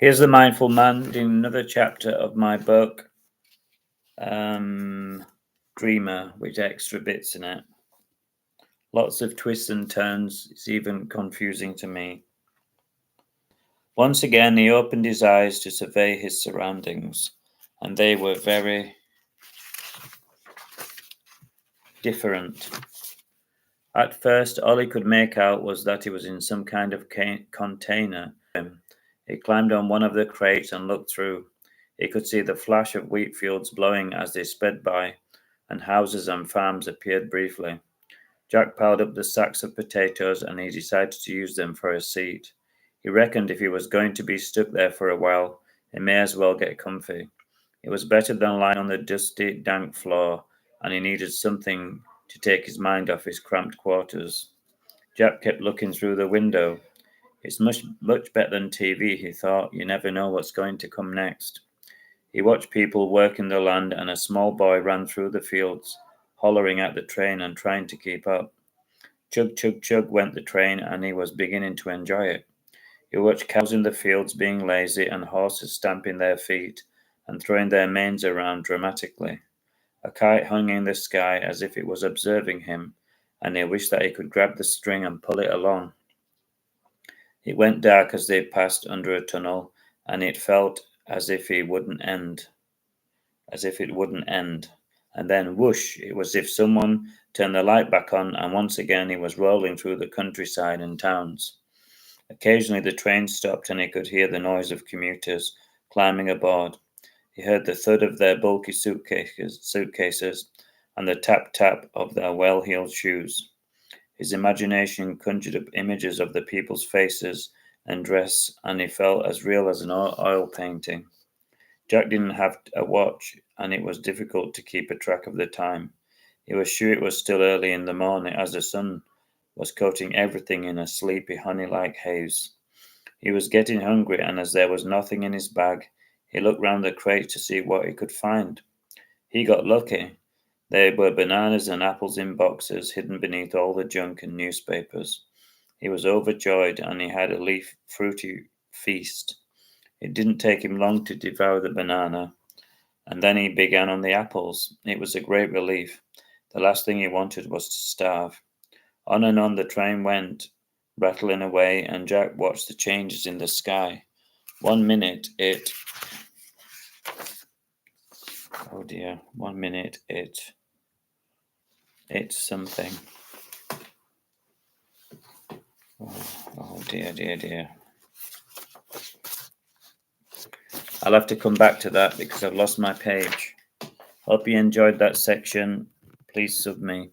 Here's the Mindful Man reading another chapter of my book, Dreamer, with extra bits in it. Lots of twists and turns. It's even confusing to me. Once again, he opened his eyes to survey his surroundings, and they were very different. At first, all he could make out was that he was in some kind of container. He climbed on one of the crates and looked through. He could see the flash of wheat fields blowing as they sped by, and houses and farms appeared briefly. Jack piled up the sacks of potatoes and he decided to use them for a seat. He reckoned if he was going to be stuck there for a while, he may as well get comfy. It was better than lying on the dusty, dank floor, and he needed something to take his mind off his cramped quarters. Jack kept looking through the window. It's much better than TV, he thought. You never know what's going to come next. He watched people working the land, and a small boy ran through the fields, hollering at the train and trying to keep up. Chug, chug, chug went the train, and he was beginning to enjoy it. He watched cows in the fields being lazy and horses stamping their feet and throwing their manes around dramatically. A kite hung in the sky as if it was observing him, and he wished that he could grab the string and pull it along. It went dark as they passed under a tunnel, and it felt as if it wouldn't end. And then whoosh, it was as if someone turned the light back on, and once again he was rolling through the countryside and towns. Occasionally the train stopped and he could hear the noise of commuters climbing aboard. He heard the thud of their bulky suitcases and the tap-tap of their well-heeled shoes. His imagination conjured up images of the people's faces and dress, and he felt as real as an oil painting. Jack didn't have a watch, and it was difficult to keep a track of the time. He was sure it was still early in the morning, as the sun was coating everything in a sleepy, honey-like haze. He was getting hungry, and as there was nothing in his bag, he looked round the crate to see what he could find. He got lucky. There were bananas and apples in boxes, hidden beneath all the junk and newspapers. He was overjoyed, and he had a fruity feast. It didn't take him long to devour the banana, and then he began on the apples. It was a great relief. The last thing he wanted was to starve. On and on the train went, rattling away, and Jack watched the changes in the sky. 1 minute it... Oh dear, 1 minute it's something. Oh dear. I'll have to come back to that because I've lost my page. Hope you enjoyed that section. Please sub me.